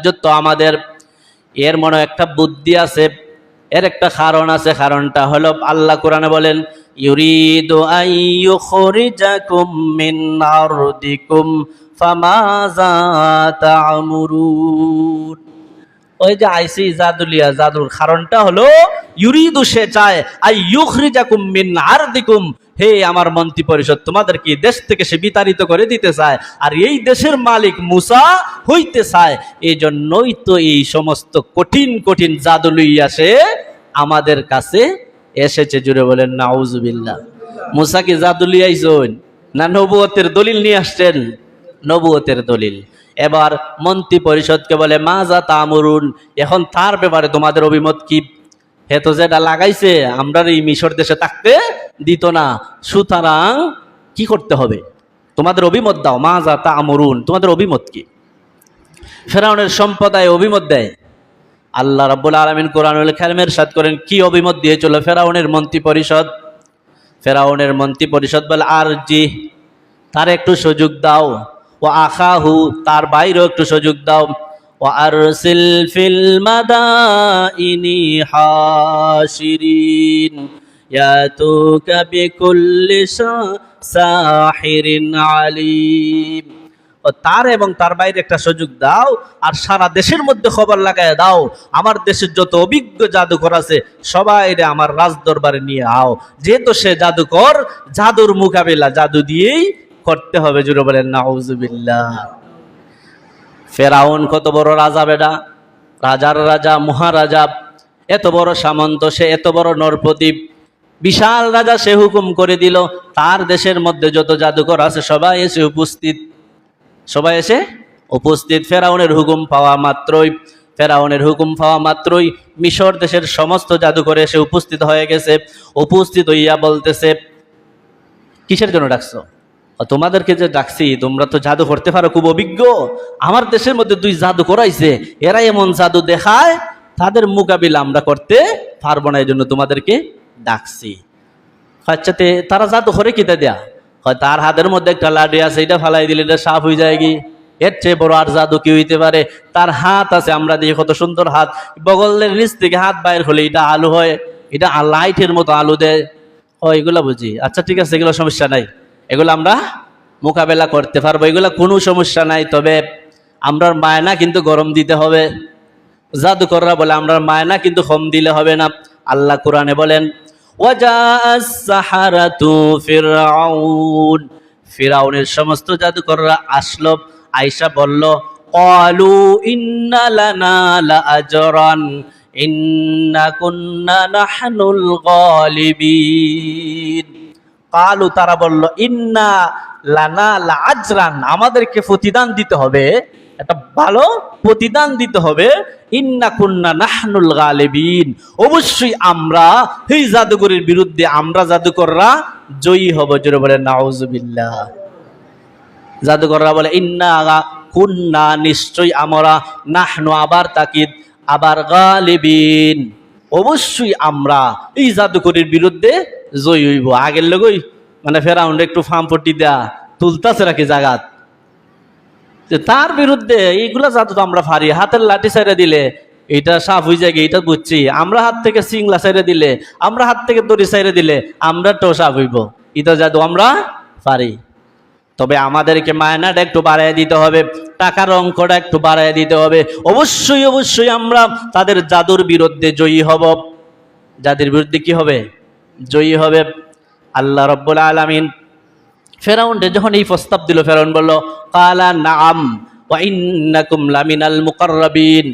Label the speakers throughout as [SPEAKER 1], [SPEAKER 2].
[SPEAKER 1] রাজ্যত্ব আমাদের। এর মনে একটা বুদ্ধি আছে, এর একটা কারণ আছে। কারণটা হলো আল্লাহ কোরআনে বলেন, ইউরিদু আইয়ুখরিজাকুম মিন আরদিকুম ফামাযা তা'মুরুন। ওই যে আইসি জাদুলিয়া, জাদুর কারণটা হলো ইউরিদু, সে চায়, আইয়ুখরিজাকুম মিন আরদিকুম, হে আমার মন্ত্রী পরিষদ, তোমাদেরকে দেশ থেকে সে বিতাড়িত করে দিতে চায়। আর এই দেশের মালিক মুসা হইতে চায়। এই জন্যই তো এই সমস্ত কঠিন কঠিন জাদু লইয়া সে আমাদের কাছে এসেছে। জুড়ে বলেন নাউজুবিল্লাহ। মুসা কি জাদু লিয়াইছেন না নবুয়তের দলিল নিয়ে আসছেন? নবুয়তের দলিল। এবার মন্ত্রী পরিষদকে বলে মাজা তা'মুরুন, এখন তার ব্যাপারে তোমাদের অভিমত কি? হে তো যেটা লাগাইছে আমরা এই মিশর দেশে থাকতে দিত না, সুতরাং কি করতে হবে? তোমাদের অভিমত দাও। মাজা তা'মুরুন, তোমাদের অভিমত কি? ফেরাউনের সম্প্রদায় অভিমত দেয়। আল্লাহ রাব্বুল আলামিন কোরআনুল কারীমে ইরশাদ করেন, কি অভিমত দিয়েছিল ফেরাউনের মন্ত্রী পরিষদ? ফেরাউনের মন্ত্রী পরিষদ বলে, আরজি, তার একটু সুযোগ দাও, ও আখাহু, তার বাইরেও একটু সুযোগ দাও, ও আরসিল ফিল মাদাইনি হাশিরিন ইয়াতুকা বিকুল্লি সাহিরিন আলিম। ও তার এবং তার বাইরে একটা সুযোগ দাও, আর সারা দেশের মধ্যে খবর লাগায় দাও, আমার দেশের যত অভিজ্ঞ জাদুকর আছে সবাই আমার রাজ দরবারে নিয়ে আও। যেহেতু সে জাদুকর, জাদুর মোকাবিলা জাদু দিয়েই করতে হবে। জুড়ে বলেন নাউজুবিল্লাহ। ফেরাউন কত বড় রাজা বেডা, রাজার রাজা, মহারাজা, এত বড় সামন্ত, সে এত বড় নরপতি, বিশাল রাজা। সে হুকুম করে দিল তার দেশের মধ্যে যত জাদুকর আছে সবাই এসে উপস্থিত, সবাই এসে উপস্থিত। ফেরাউনের হুকুম পাওয়া মাত্রই মিশর দেশের সমস্ত জাদুকর এসে উপস্থিত হয়ে গেছে। উপস্থিত হইয়া বলতেছে, কিসের জন্য ডাকছো? তোমাদেরকে যে ডাকছি, তোমরা তো জাদু করতে পারো, খুব অভিজ্ঞ। আমার দেশের মধ্যে 2 জাদু করাইছে, এরা এমন জাদু দেখায়, তাদের মোকাবিলা আমরা করতে পারবো না, এই জন্য তোমাদেরকে ডাকছি। আচ্ছা, তারা জাদু করে কিতা দেয়া? হয় তার হাতের মধ্যে একটা লাঠি আছে, এটা ফালাই দিলে এটা সাফ হয়ে যায় কি? এর চেয়ে বড় আর জাদু কি হইতে পারে? তার হাত আছে, আমরা দেখি কত সুন্দর হাত, বগলের নিচ থেকে হাত বাইর হলে এটা আলু হয়, এটা লাইটের মতো আলু দেয়। এগুলা বুঝি। আচ্ছা ঠিক আছে, এগুলো সমস্যা নাই, এগুলো আমরা মোকাবেলা করতে পারবো, এগুলো কোনো সমস্যা নাই। তবে আমরার মায়না কিন্তু গরম দিতে হবে। জাদুকররা বলে আমরার মায়না কিন্তু কম দিলে হবে না। আল্লাহ কোরআনে বলেন, ওয়াজাআস সাহারাতু ফিরআউন, ফিরআউনের সমস্ত জাদুকররা আসলো, আয়েশা বলল, ক্বালু ইন্না লানা লাআজরান ইন্না কুন্না নাহনুল গালিবিন। ক্বালু, তারা বলল, ইন্না লানা লাআজরান, আমাদেরকে প্রতিদান দিতে হবে, একটা ভালো প্রতিদান দিতে হবে। ইন্না কুন্না নাহনুল গালিবিন, অবশ্যই আমরা এই জাদুকরের বিরুদ্ধে, আমরা জাদুকররা জয়ী হব। জোরে বলে নাউজুবিল্লাহ। জাদুকররা বলে, ইন্না কুন্না, নিশ্চয়ই আমরা, নাহনু আবার তাকিদ, আবার গালিবিন, অবশ্যই আমরা এই জাদুকরের বিরুদ্ধে জয়ী হইব। আগের লগই মানে ফেরাউন একটু ফার্মপট্টি দেয়া তুলতাছে রাখি জাগাত, তার বিরুদ্ধে এইগুলা জাদু তো আমরা পারি। হাতের লাঠি ছেড়ে দিলে এটা সাফ হয়ে যায়, এটা বুঝছি। আমরা হাত থেকে সিংলা ছেড়ে দিলে, আমরা হাত থেকে দড়ি ছেড়ে দিলে আমরা তো সাফ হইব, এটা জাদু আমরা পারি। তবে আমাদেরকে মায়নাটা একটু বাড়াই দিতে হবে, টাকার অঙ্কটা একটু বাড়াই দিতে হবে। অবশ্যই অবশ্যই আমরা তাদের জাদুর বিরুদ্ধে জয়ী হব। যাদের বিরুদ্ধে কি হবে? জয়ী হবে। আল্লাহ রাব্বুল আলামিন ফেরাউনকে যখন এই প্রস্তাব দিল, ফেরাউন বলল, কালা নাআম ওয়া ইন্নাকুম লামিনাল মুকাররাবিন।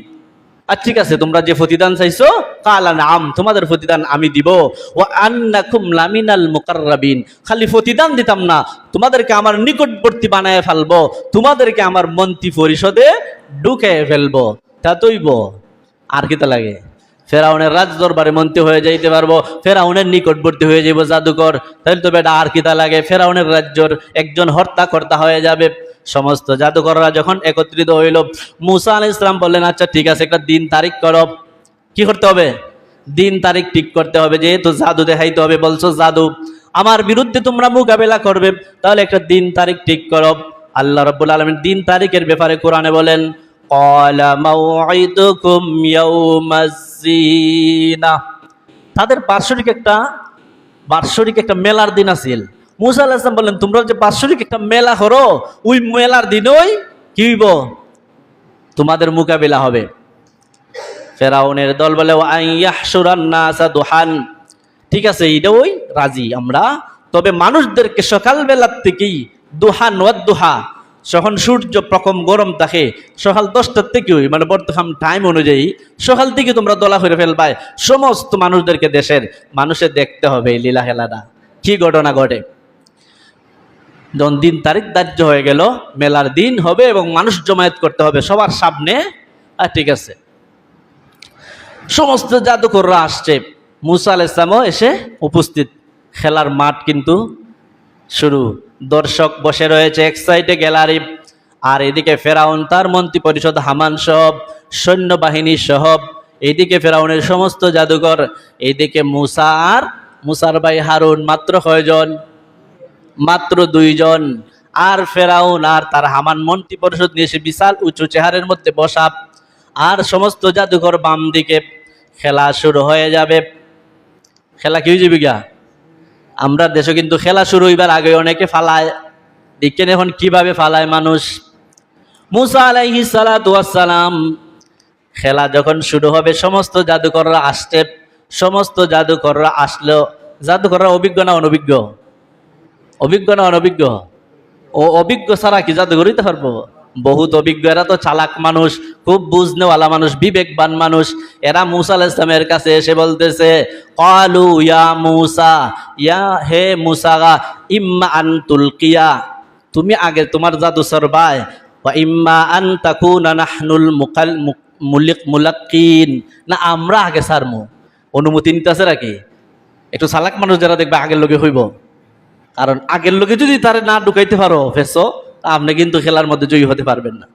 [SPEAKER 1] ঠিক আছে, তোমরা যে প্রতিদান চাইছো, কালা নাআম, তোমাদের প্রতিদান আমি দিব। ওয়া আন্নাকুম লামিনাল মুকাররাবিন, খালি প্রতিদান দিতাম না, তোমাদেরকে আমার নিকটবর্তী বানায় ফেলবো, তোমাদেরকে আমার মন্ত্রী পরিষদে ঢুকে ফেলবো। তা তৈব আর কিতা লাগে? ফেরাউনের রাজ দরবারে মন্ত্রী হয়ে যাইতে পারবো, ফেরাউনের নিকটবর্তী হয়ে যাবো জাদুকর, তাহলে তো বেটা আর কিতা লাগে? ফেরাউনের রাজ্যর একজন হর্তাকর্তা হয়ে যাবে। সমস্ত জাদুকররা যখন একত্রিত হইল, মুসা আলাইহিস সালাম বললেন, আচ্ছা ঠিক আছে, একটা দিন তারিখ করো। কি করতে হবে? দিন তারিখ ঠিক করতে হবে। যেহেতু জাদু দেখাইতে হবে, বলছো জাদু আমার বিরুদ্ধে তোমরা মোকাবেলা করবে, তাহলে একটা দিন তারিখ ঠিক করো। আল্লাহ রাব্বুল আলামিন দিন তারিখের ব্যাপারে কোরআনে বলেন, ক্বালা মাউঈদুকুম ইয়াউমাজ যিনা। তাদের বার্ষিক একটা মেলার দিন আছিল। মূসা আলাইহিস সালাম বললেন, তোমরা যে বার্ষিক একটা মেলা করো, ওই মেলার দিনই কি হইব? তোমাদের মোকাবিলা হবে। ফেরাউনের দল বলে ওয়াইয়াহশুরান নাসা দুহান, ঠিক আছে এটা ওই রাজি আমরা, তবে মানুষদেরকে সকালবেলার থেকেই দুহান ওয়াদ-দুহা, যখন সূর্য প্রখম গরম থাকে সকাল 10টার থেকে মানে বর্তমান টাইম অনুযায়ী সকাল থেকে তোমরা দলা করে ফেলবাই, সমস্ত মানুষদেরকে, দেশের মানুষের দেখতে হবে এই লীলা খেলাটা কি ঘটনা ঘটে। যখন দিন তারিখ ধার্য হয়ে গেল, মেলার দিন হবে এবং মানুষ জমায়েত করতে হবে সবার সামনে, আর ঠিক আছে সমস্ত জাদুকররা আসছে, মূসা আলাইহিস সালামও এসে উপস্থিত। খেলার মাঠ কিন্তু শুরু, দর্শক বসে রয়েছে এক সাইডে গ্যালারি, আর এদিকে ফেরাউন, তার মন্ত্রী পরিষদ, হামান সব সৈন্যবাহিনী সহ, এইদিকে ফেরাউনের সমস্ত জাদুকর, এইদিকে মূসা আর মূসার ভাই হারুন, মাত্র কয়জন? মাত্র 2 জন। আর ফেরাউন আর তার হামান মন্ত্রী পরিষদ নিয়ে এসে বিশাল উঁচু চেহারের মধ্যে বসা, আর সমস্ত জাদুকর বাম দিকে। খেলা শুরু হয়ে যাবে। খেলা কি হয়ে যাবে গা? আমরা দেশে কিন্তু খেলা শুরু হইবার আগে অনেকে ফালায়, দেখেন এখন কিভাবে ফালায় মানুষ। মূসা আলাইহিস সালাতু ওয়াস সালাম, খেলা যখন শুরু হবে সমস্ত জাদুকররা আসছে, সমস্ত জাদুকররা আসলো। জাদুকররা অভিজ্ঞ না অনভিজ্ঞ? অভিজ্ঞ না অনভিজ্ঞ? ও অভিজ্ঞ ছাড়া কি জাদু করিতে পারবো? বহুত অভিজ্ঞ, এরা তো চালাক মানুষ, খুব বুঝনেওয়ালা মানুষ, বিবেকবান মানুষ। এরা মূসা আলাইহিস সালামের কাছে এসে বলতেছে, ক্বালু ইয়া মূসা, ইয়া হে মূসা, ইম্মা আন তুলকিয়া, তুমি আগে তোমার জাদু সরবায়, ওয়া ইম্মা আন তাকুনা নাহনুল মুলাক্কিন, না আমরা আগে সারমু। অনুমতি নিতে আছে নাকি? একটু চালাক মানুষ যারা দেখবে আগের লোকে হইব, কারণ আগের লোকে যদি তারা না ঢুকাইতে পারো ফেসো, আপনি কিন্তু খেলার মধ্যে জয়ী হতে পারবেন না।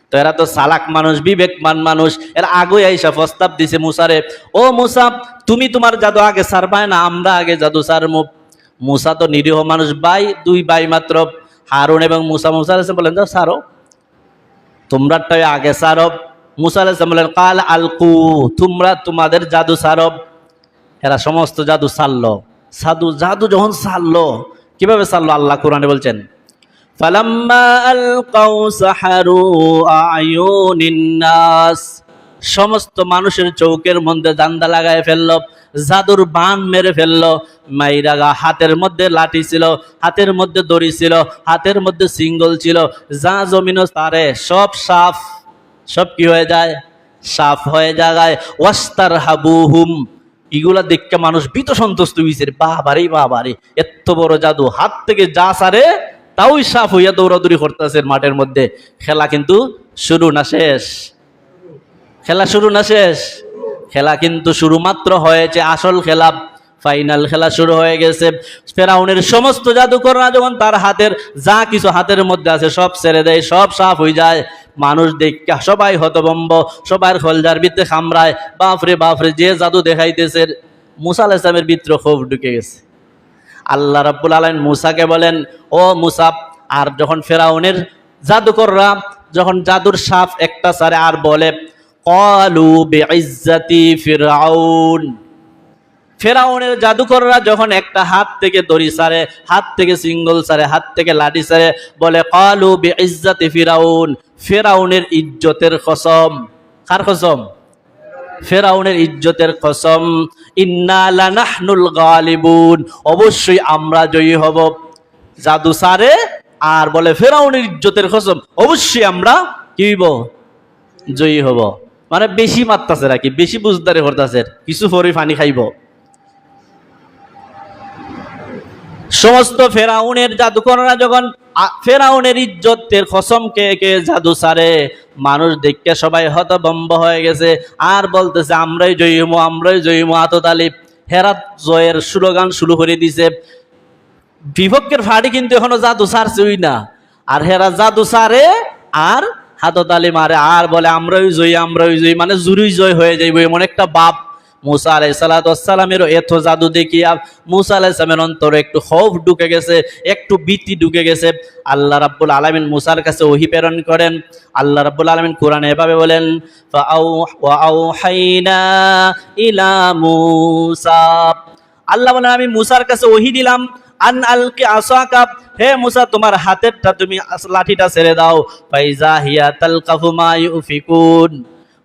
[SPEAKER 1] তো এরা তো চালাক মানুষ, বিবেকমান মানুষ, এরা আগে আইসা প্রস্তাব দিছে মূসারে, ও মূসা তুমি তোমার জাদু আগে সারবায় না আমরা আগে জাদু সারমু? মূসা তো নিরীহ মানুষ, দুই ভাই মাত্র, হারুন এবং মূসা। মূসা আলাইহিস সালাম বলেন, যাও সারো, তোমরাটাই আগে সারো। মূসা আলাইহিস সালাম বলেন, কাল আলকু, তোমরা তোমাদের জাদু সারো। এরা সমস্ত জাদু সারলো। জাদু যখন সারলো, কিভাবে সারলো আল্লাহ কোরআনে বলছেন, ফালাম্মা আলকাউ সাহারু আয়ুনিন নাস, সমস্ত মানুষের চৌকের মধ্যে দান্দা লাগায় ফেললো, জাদুর বান মেরে ফেললো। মাইরাগা হাতের মধ্যে লাঠি ছিল, হাতের মধ্যে দড়ি ছিল, হাতের মধ্যে সিঙ্গল ছিল, যা জমিন তারে সব সাফ, সব কি হয়ে যায়? সাফ হয়ে যায়। ওয়াস্তার হাবুহুম, এগুলা দেখতে মানুষ ভীত সন্তুষ্ট হয়েছে, বাবারে এত বড় জাদু, হাত থেকে যা সারে তাওই সাফ হইয়া দৌড়াদৌড়ি করতেছে মাঠের মধ্যে। খেলা কিন্তু শুরু না শেষ? খেলা শুরু না শেষ? খেলা কিন্তু শুরু মাত্র হয়েছে, আসল খেলা, ফাইনাল খেলা শুরু হয়ে গেছে। ফেরাউনের সমস্ত জাদুকররা যখন তার হাতের যা কিছু হাতের মধ্যে আছে সব ছেড়ে দেয়, সব সাফ হয়ে যায়, মানুষ দেখে সবাই হতভম্ব, সবার খলজার ভিতরে খামড়ায়, বাপরে যে জাদু দেখাইতেছে। মূসা আলাইহিস সালামের ভিতরে ক্ষোভ ঢুকে গেছে। আল্লাহ রাব্বুল আলামিন মূসাকে বলেন, ও মূসা, আর যখন ফেরাউনের জাদুকররা যখন জাদুর সাপ একটা সারে আর বলে, ক্বালু বিইজ্জাতি ফিরআউন, ফেরাউনের জাদুকররা যখন একটা হাত থেকে দড়ি সারে, হাত থেকে সিঙ্গল সারে, হাত থেকে লাঠি সারে, বলে ক্বালু বিইজ্জাতি ফিরআউন, ফেরাউনের ইজ্জতের কসম। কার কসম? ফেরাউনের ইজ্জতের কসম। ইন্না লানাহনুল গালিবুন, অবশ্যই আমরা জয়ী হব। জাদু সারে আর বলে ফেরাউনের ইজ্জতের কসম, অবশ্যই আমরা কি হইব? জয়ী হব। মানে বেশি মারতাছে নাকি, বেশি বুঝদারে করতেছে, কিছু পরে পানি খাইব। সমস্ত ফেরাউনের জাদুকররা যখন ফেরাউনের ইজ্জতের কসম কে জাদু সারে, মানুষ দেখতে সবাই হতভম্ব হয়ে গেছে, আর বলতেছে আমরাই জয়ী হবো, আমরাই জয়ী হবো। আততালিব হেরাত জয়ের স্লোগান শুরু করে দিছে। বিপক্ষের ফাড়ি কিন্তু এখনো জাদু সারছেই না, আর হেরা জাদু সারে আর হাততালি মারে আর বলে আমরাই জয়ী, আমরাই জয়ী, মানে জুরি জয় হয়ে যাইব এমন একটা বাপ মুসা আলাইহিস সালামেরও এত জাদু দেখিয়া মুসা আলাইহিস সালামের অন্তরে একটু খৌফ ঢুকে গেছে, একটু ভীতি ঢুকে গেছে। আল্লাহ রাব্বুল আলামিন মুসার কাছে ওহী প্রেরণ করেন। আল্লাহ রাব্বুল আলামিন কোরআনে এভাবে বলেন, ফাআউহাইনা ইলা মুসা, আল্লাহ বলেন আমি মুসার কাছে ওহী দিলাম, আন আলকি আসাকা, হে মুসা তোমার হাতেরটা তুমি লাঠিটা ছেড়ে দাও। ফাইজা হিয়া তালকাফু মা ইউফিকুন,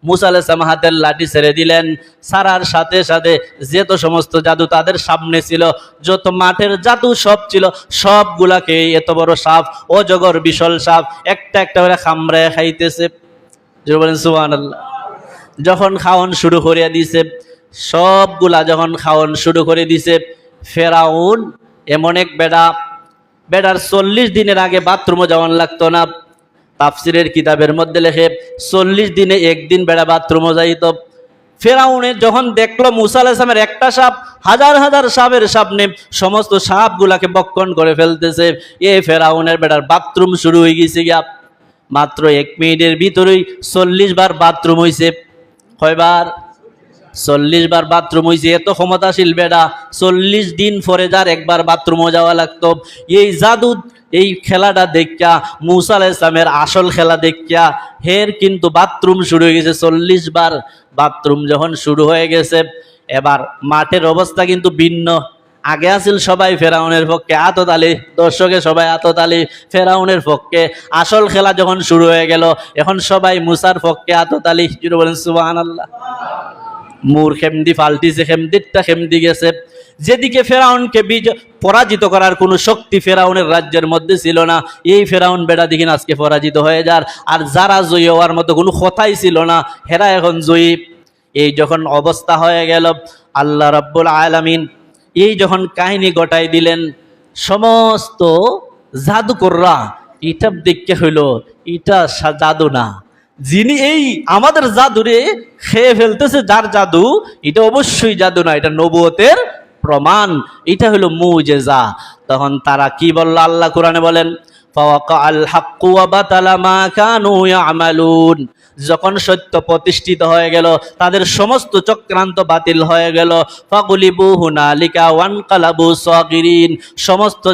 [SPEAKER 1] মুসা আলাইহিস সালাম হাতের লাঠি ছেড়ে দিলেন। সারার সাথে সাথে যত সমস্ত জাদু তাদের সামনে ছিল, যত মাঠের জাদু সব ছিল, সবগুলাকে এত বড় সাপ, অজগর বিশাল সাপ একটা একটা করে খামড়ায় খাইতেছে। যে বলেন সুবহানাল্লাহ। যখন খাওয়ান শুরু করে দিছে, সবগুলা যখন খাওয়ান শুরু করে দিছে, ফেরাউন এমন এক বেড়ার 40 দিনের আগে বাথরুমে যাওয়ান লাগতো না। তাফসিরের কিতাবের মধ্যে লেখে 40 দিনে একদিন বেড়া বাথরুমে যাইত। ফেরাউনে যখন দেখলো মুসা আলাইহিস সালামের একটা সাপ হাজার হাজার সাপের সামনে সমস্ত সাপগুলাকে বক্ষণ করে ফেলতেছে, এ ফেরাউনের বেড়ার বাথরুম শুরু হয়ে গেছে গিয়া। মাত্র 1 মিনিটের ভিতরেই 40 বার বাথরুম হইছে। কয়বার? 40 বার বাথরুম হইছে। এত ক্ষমতাশীল বেড়া, 40 দিন পরে যার একবার বাথরুমও যাওয়া লাগতো। এই জাদু, এই খেলাটা দেখিয়া মুসা আলাইহিস সালামের আসল খেলা দেখিয়া হের কিন্তু বাথরুম শুরু হয়ে গেছে। 40 বার বাথরুম যখন শুরু হয়ে গেছে, এবার মাঠের অবস্থা কিন্তু ভিন্ন। আগে আসিল সবাই ফেরাউনের পক্ষে, আততালি, দর্শকে সবাই আততালি ফেরাউনের পক্ষে। আসল খেলা যখন শুরু হয়ে গেল, এখন সবাই মুসার পক্ষে আততালি। যদি বলেন সুবহানাল্লাহ। মুর খেমদি ফাল্টিছে, খেমদিরটা খেমদি গেছে। যেদিকে ফেরাউনকে পরাজিত করার কোনো শক্তি ফেরাউনের রাজ্যের মধ্যে ছিল না, এই ফেরাউন বেড়া দিকে আজকে পরাজিত হয়ে যার। আর যারা জয়ী হওয়ার মতো কোনো কথাই ছিল না, হেরা এখন জয়ী। এই যখন অবস্থা হয়ে গেল, আল্লাহ রাব্বুল আলামিন এই যখন কাহিনী ঘটাই দিলেন, সমস্ত জাদুকররা এটা দেখতে হইল এটা জাদু না, যিনি এই আমাদের জাদুরে খেয়ে ফেলতেছে, যার জাদু এটা অবশ্যই জাদু না, এটা নবুয়তের প্রমাণ, এটা হলো মুজিজা। তখন তারা কি বলল? আল্লাহ কোরআনে বলেন, ফাওয়াকাল হাক্কু ওয়া বাতালা মা কানু ইয়ামালুন, যখন সত্য প্রতিষ্ঠিত হয়ে গেল, তাদের সমস্ত চক্রান্ত বাতিল হয়ে গেল। ফাগুলিবু হুনালিকা ওয়ানকালাবু সাগিরিন, সমস্ত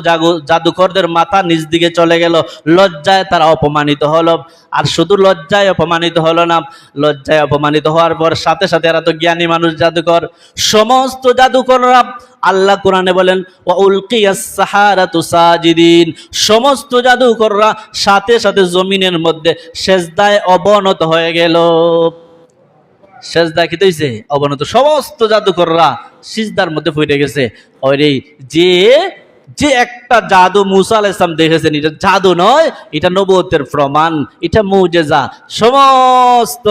[SPEAKER 1] জাদুকরদের মাথা নিজ দিকে চলে গেল, লজ্জায় তারা অপমানিত হলো। আর শুধু লজ্জায় অপমানিত হলো না, লজ্জায় অপমানিত হওয়ার পর সাথে সাথে এরা তো জ্ঞানী মানুষ জাদুকর, সমস্ত জাদুকররা আল্লাহ কোরআনে বলেন ওয়া উলকিয়াস সাহারাতু সাজিদিন, সমস্ত জাদুকররা সাথে সাথে জমিনের মধ্যে সেজদায় অবনত হয়ে গেল। সেজদা কি হইছে? অবনত। সমস্ত জাদুকররা সিজদার মধ্যে পড়ে গেছে। ওরে যে একটা জাদু মুসা আলাইহিস সালাম দেখেছেন, এটা জাদু নয়, এটা নবুয়তের প্রমাণ, এটা মুজিজা। সমস্ত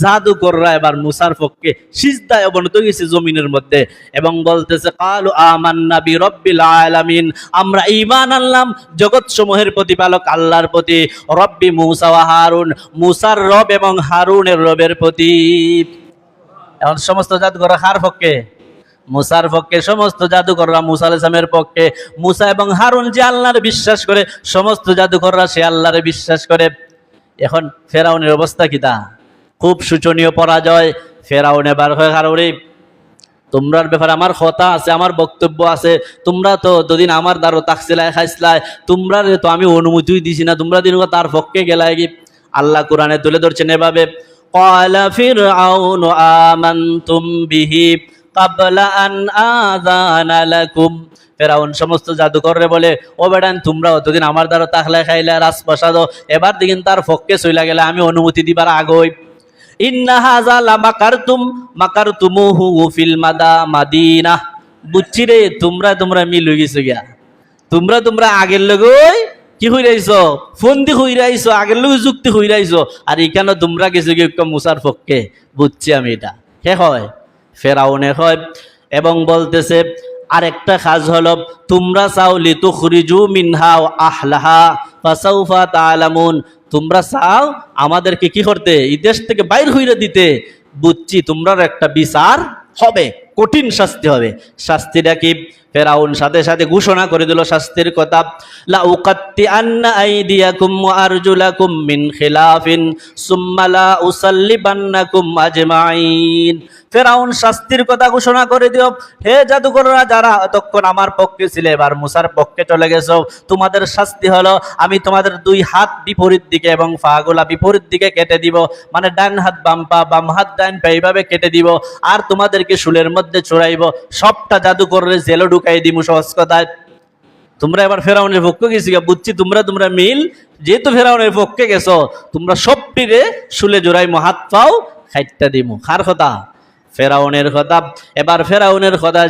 [SPEAKER 1] জাদুকররা এবার মুসার পক্ষে সিজদায় অবনত হয়েছে জমিনের মধ্যে এবং বলতেছে, কালু আমান্না বিরব্বিল আলামিন, আমরা ঈমান আনলাম জগৎ সমূহের প্রতিপালক আল্লাহর প্রতি, রব্বি মুসা ওয়া হারুন, মুসার রব এবং হারুনের রবের প্রতি। এখন সমস্ত জাদুকররা কার পক্ষে? মুসার পক্ষে। সমস্ত জাদুকররা মুসা আলাইহিস সালামের পক্ষে। মুসা এবং হারুন যে আল্লাহর বিশ্বাস করে, সমস্ত জাদুকররা সে আল্লাহর বিশ্বাস করে। এখন ফেরাউনের অবস্থা কি? তা খুব শোচনীয় পরাজয়। ফেরাউন এবার হয়ে হারুরে, তোমরার ব্যাপারে আমার কথা আছে, আমার বক্তব্য আছে। তোমরা তো দুদিন আমার দ্বারা তাকসিলায় খাইসলাই, তোমরা তো আমি অনুমতি দিছি না, তোমরা দিন তার পক্ষে গেলাই কি? আল্লাহ কোরআনে তুলে ধরছেন এভাবে, ক্বালা ফিরআউনু আমানতুম বিহি কাবলা আন আযানা লাকুম, ফেরাউন সমস্ত জাদুকররে বলে, ও বেটান তোমরা অতদিন আমার দ্বারা তাকলা খাইলে রাজপ্রাসাদ, এবার দিন তার পক্ষে চইলা গেলে আমি অনুমতি দিবার আগই। ইন্না হাযা লামাকারতুম মাকারতুমুহু ফিল মাদিনা, বুঝছি রে তোমরা মিল হয়ে গেছো গিয়া, তোমরা আগের লগই কি হইরাইছো, ফন্দি হইরাইছো, আগের লগে যুক্তি হইরাইছো, আর এখানে তোমরা গেছো কি মুসার পক্ষে। বুঝছি আমি এটা। কে হয়? ফেরাউনে হয়। এবং বলতেছে আরেকটা কাজ হলো, তোমরা চাও লিতুখরিজু মিনহা আহলাহা ফাসাউফা তাআলামুন, তোমরা চাও আমাদেরকে কি করতে? এই দেশ থেকে বাইর হইরে দিতে। বুঝছি তোমরার একটা বিচার হবে, কঠিন শাস্তি হবে। শাস্তিটা কি? ফেরাউন সাথে সাথে ঘোষণা করে দিল শাস্তির কথা, লা উকাত্তি আন্না আইদিয়াকুম ওয়া আরজুলাকুম মিন খিলাফিন সুম্মা লা উসাল্লিবান্নাকুম আজমাইন। ফেরাউন শাস্তির কথা ঘোষণা করে দিও, হে জাদুকররা যারা এতক্ষণ আমার পক্ষে ছিলে এবার মুসার পক্ষে চলে গেছো, তোমাদের শাস্তি হলো আমি তোমাদের দুই হাত বিপরীত দিকে এবং পাগুলা বিপরীত দিকে কেটে দিব, মানে ডান হাত বাম পা, বাম হাত ডান পা, এইভাবে কেটে দিব, আর তোমাদেরকে শুলের মধ্যে চড়াইব, সবটা জাদুকরের জেলে ঢুকাই দিব সহজ কথায়। তোমরা এবার ফেরাউনের পক্ষে গেছি, বুঝছি তোমরা মিল, যেহেতু ফেরাউনের পক্ষে গেছো তোমরা সবটিরে শুলে জোড়াইমো, হাত পাও খাইটটা দিমু। কার কথা? ফেরাউনের কথা। এবার ফেরাউনের কথা